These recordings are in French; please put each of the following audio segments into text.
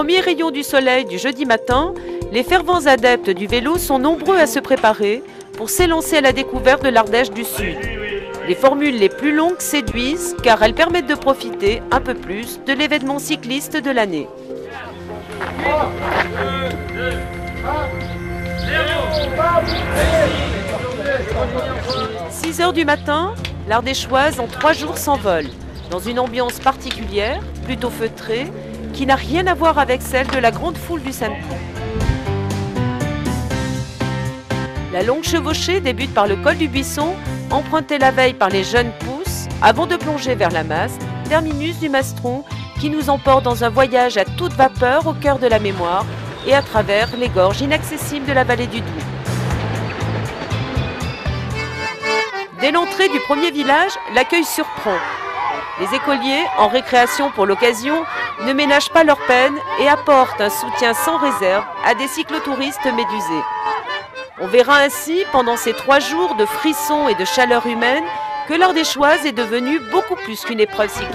premiers rayons du soleil du jeudi matin, les fervents adeptes du vélo sont nombreux à se préparer pour s'élancer à la découverte de l'Ardèche du Sud. Les formules les plus longues séduisent car elles permettent de profiter un peu plus de l'événement cycliste de l'année. 6 heures du matin, l'Ardéchoise en 3 jours s'envole, dans une ambiance particulière, plutôt feutrée, qui n'a rien à voir avec celle de la grande foule du samedi. La longue chevauchée débute par le col du Buisson, emprunté la veille par les jeunes pousses, avant de plonger vers la Maste, terminus du Mastron, qui nous emporte dans un voyage à toute vapeur au cœur de la mémoire et à travers les gorges inaccessibles de la vallée du Doubs. Dès l'entrée du premier village, l'accueil surprend. Les écoliers, en récréation pour l'occasion, ne ménagent pas leur peine et apportent un soutien sans réserve à des cyclotouristes médusés. On verra ainsi, pendant ces 3 jours de frissons et de chaleur humaine, que l'Ardéchoise est devenue beaucoup plus qu'une épreuve cycliste.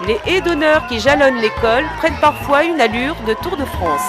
Les haies d'honneur qui jalonnent l'école prennent parfois une allure de Tour de France.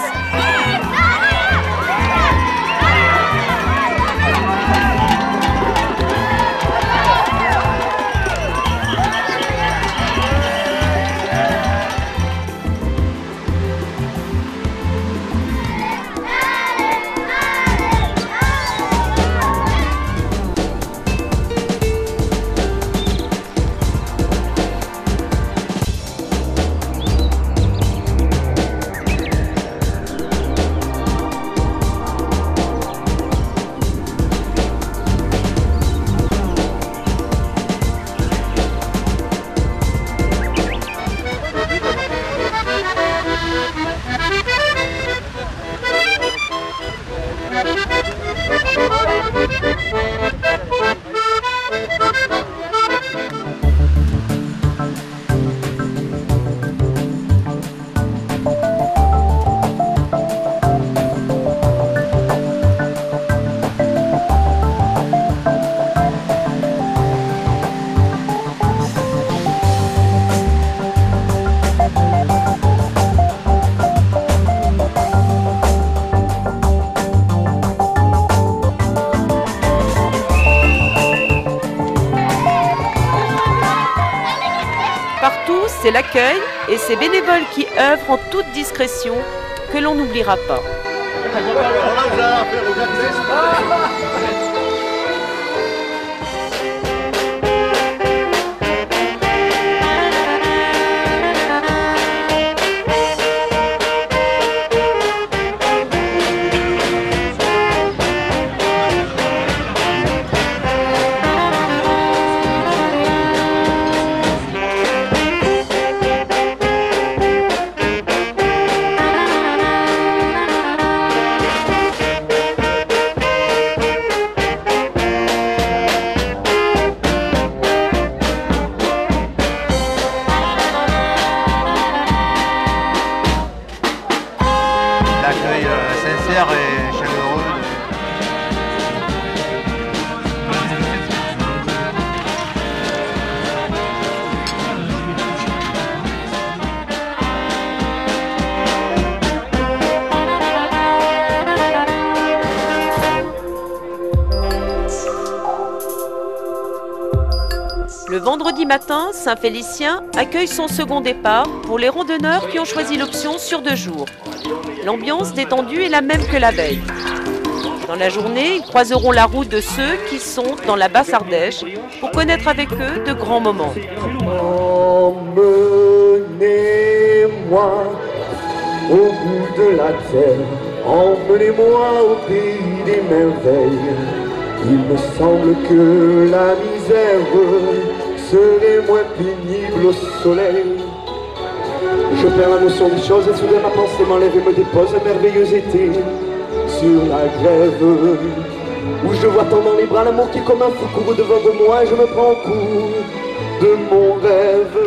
C'est l'accueil et ces bénévoles qui œuvrent en toute discrétion que l'on n'oubliera pas. L'accueil sincère et chaleureux. Le vendredi matin, Saint-Félicien accueille son second départ pour les randonneurs qui ont choisi l'option sur 2 jours. L'ambiance détendue est la même que la veille. Dans la journée, ils croiseront la route de ceux qui sont dans la basse Ardèche pour connaître avec eux de grands moments. Emmenez-moi au bout de la terre, emmenez-moi au pays des merveilles. Il me semble que la misère serait moins pénible au soleil. Je perds la notion des choses et soudain ma pensée m'enlève et me dépose un merveilleux été sur la grève, où je vois tant dans les bras l'amour qui comme un fou court devant de moi et je me prends au cours de mon rêve.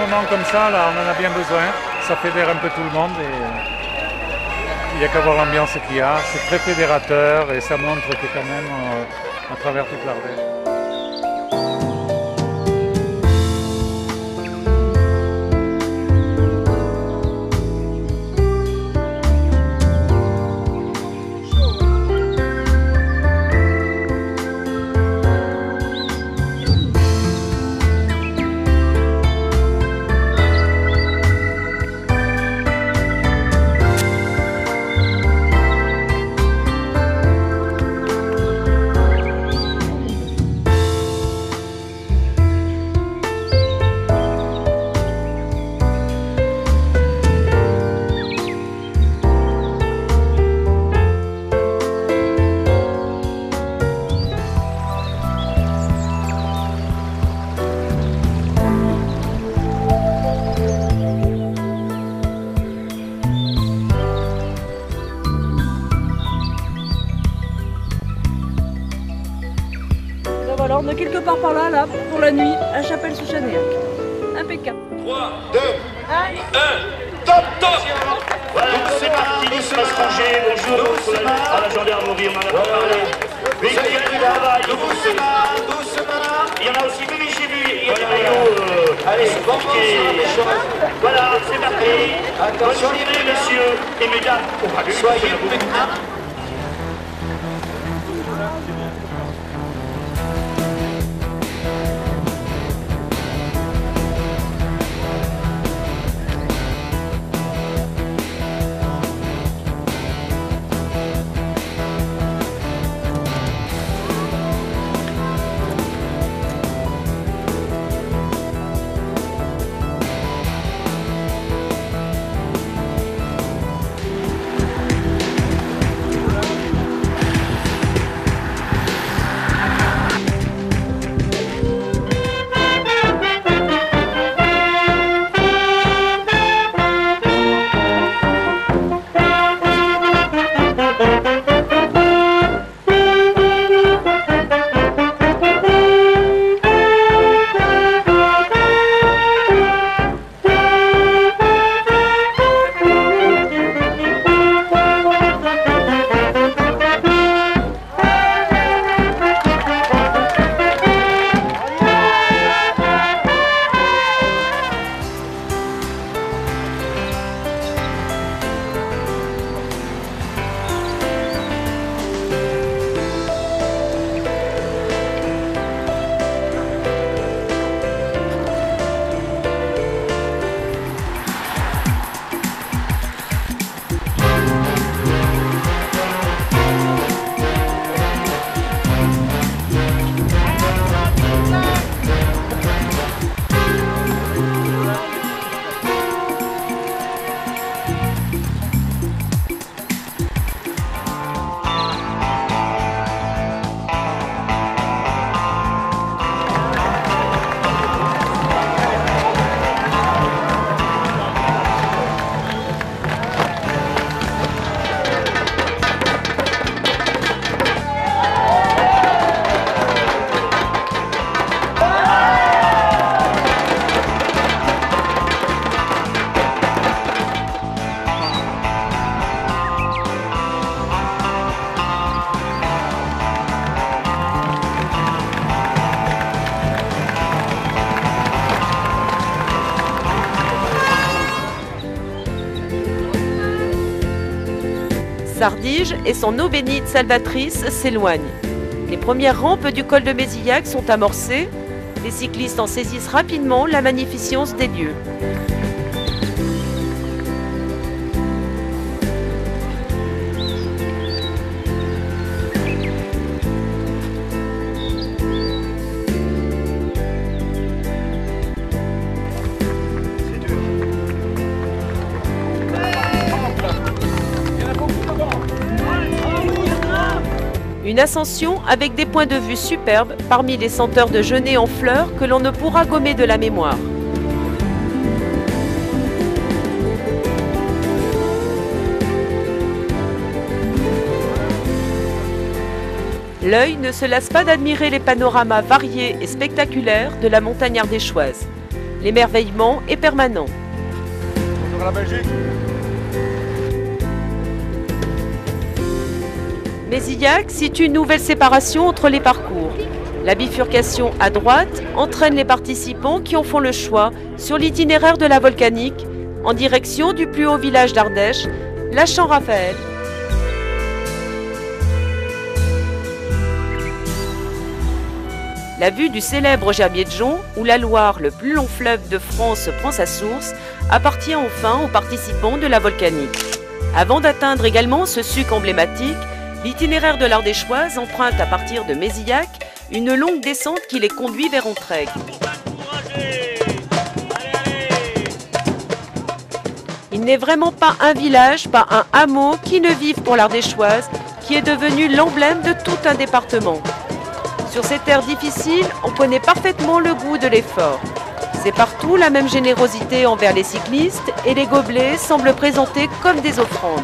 moments comme ça, là, on en a bien besoin. Ça fédère un peu tout le monde et il n'y a qu'à voir l'ambiance qu'il y a. C'est très fédérateur et ça montre que quand même, à travers toute l'Ardèche. Alors on est quelque part par là, pour la nuit, à Chapelle-sous-Chanéac. Impeccable. 3, 2, 1, top, top. Voilà, c'est parti, Nice va se ranger. Bonjour à la gendarmerie, on en a pas parlé. Mais il y a du travail. Il y en a aussi, mais j'ai vu, il y a des maillots. Allez, voilà, c'est parti. Bonne journée, messieurs et mesdames. Soyez prudents. Sardige et son eau bénite salvatrice s'éloignent. Les premières rampes du col de Mézillac sont amorcées. Les cyclistes en saisissent rapidement la magnificence des lieux. Une ascension avec des points de vue superbes parmi les senteurs de genêt en fleurs que l'on ne pourra gommer de la mémoire. L'œil ne se lasse pas d'admirer les panoramas variés et spectaculaires de la montagne ardéchoise. L'émerveillement est permanent. Bonjour la Belgique. Mézillac situe une nouvelle séparation entre les parcours. La bifurcation à droite entraîne les participants qui en font le choix sur l'itinéraire de la volcanique en direction du plus haut village d'Ardèche, la Champ-Raphaël. La vue du célèbre Gerbier de Jonc, où la Loire, le plus long fleuve de France, prend sa source, appartient enfin aux participants de la volcanique. Avant d'atteindre également ce suc emblématique, l'itinéraire de l'Ardéchoise emprunte à partir de Mézillac une longue descente qui les conduit vers Entraigues. Il n'est vraiment pas un village, pas un hameau qui ne vive pour l'Ardéchoise, qui est devenu l'emblème de tout un département. Sur ces terres difficiles, on connaît parfaitement le goût de l'effort. C'est partout la même générosité envers les cyclistes et les gobelets semblent présentés comme des offrandes.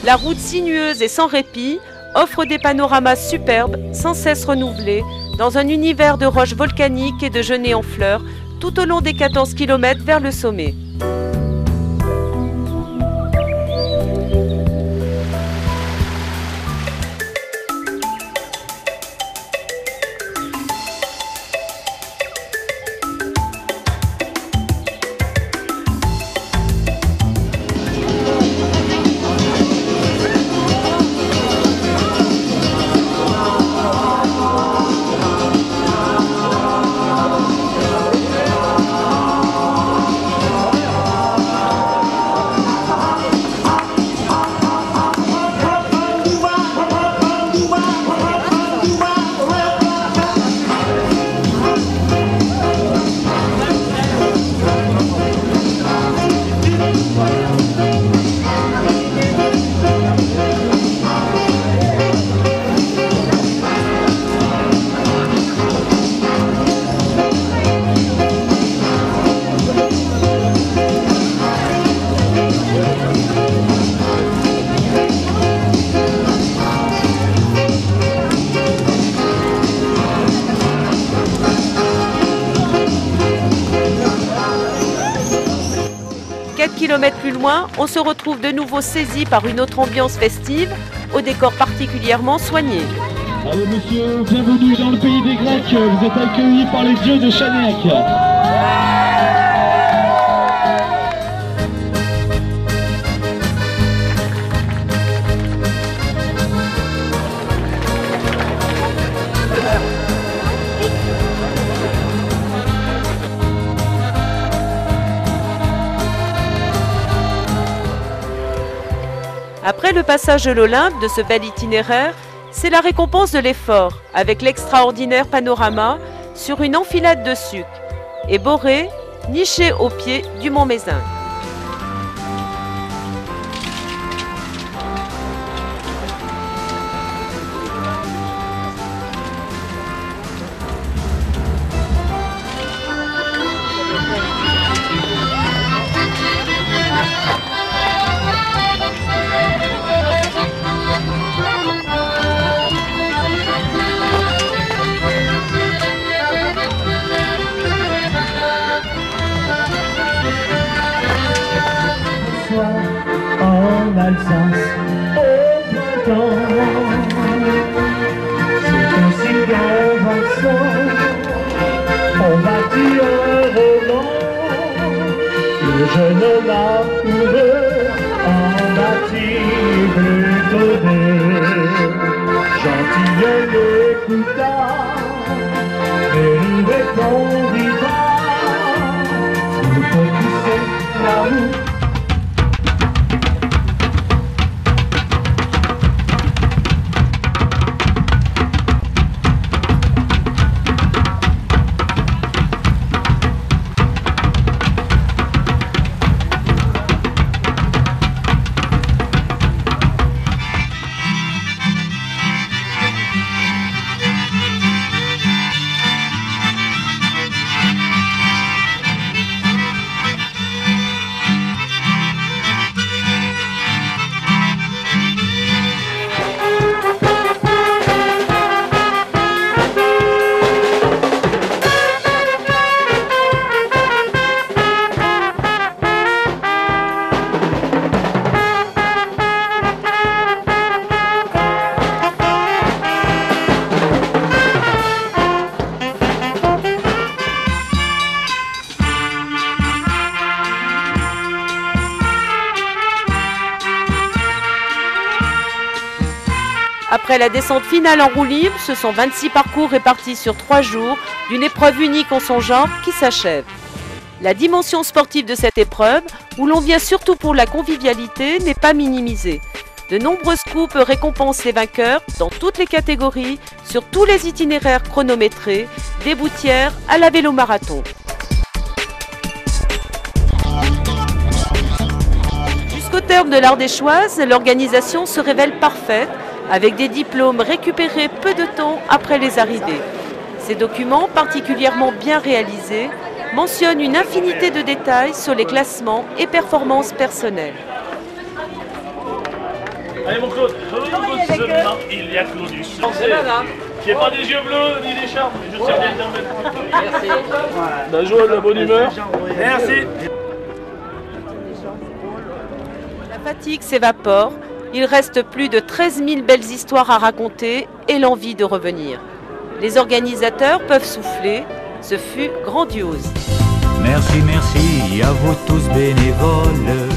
La route sinueuse et sans répit offre des panoramas superbes, sans cesse renouvelés, dans un univers de roches volcaniques et de genêts en fleurs, tout au long des 14 km vers le sommet. Kilomètres plus loin, on se retrouve de nouveau saisi par une autre ambiance festive, au décor particulièrement soigné. Allez monsieur, bienvenue dans le pays des Grecs, vous êtes accueillis par les dieux de Chanek. Après le passage de l'Olympe de ce bel itinéraire, c'est la récompense de l'effort, avec l'extraordinaire panorama sur une enfilade de sucs, et Boré, niché au pied du mont Mézin. En Alsace, au printemps, c'est aussi dans Vincent, on bâtit un roman, le jeune homme amoureux en bâtit plutôt deux. Gentilhomme écouta, mais lui répondit pas, il faut pousser la route. Après la descente finale en roue libre, ce sont 26 parcours répartis sur 3 jours d'une épreuve unique en son genre qui s'achève. La dimension sportive de cette épreuve, où l'on vient surtout pour la convivialité, n'est pas minimisée. De nombreuses coupes récompensent les vainqueurs dans toutes les catégories, sur tous les itinéraires chronométrés, des Boutières à la vélo-marathon. Jusqu'au terme de l'Ardéchoise, l'organisation se révèle parfaite, avec des diplômes récupérés peu de temps après les arrivées. Ces documents, particulièrement bien réalisés, mentionnent une infinité de détails sur les classements et performances personnelles. Allez mon Claude, il y a Claudius. Qui n'est pas des yeux bleus ni des charmes, je sers d'intermède. Merci. La joie, de la bonne humeur. Merci. La fatigue s'évapore, il reste plus de 13 000 belles histoires à raconter et l'envie de revenir. Les organisateurs peuvent souffler, ce fut grandiose. Merci, merci à vous tous bénévoles.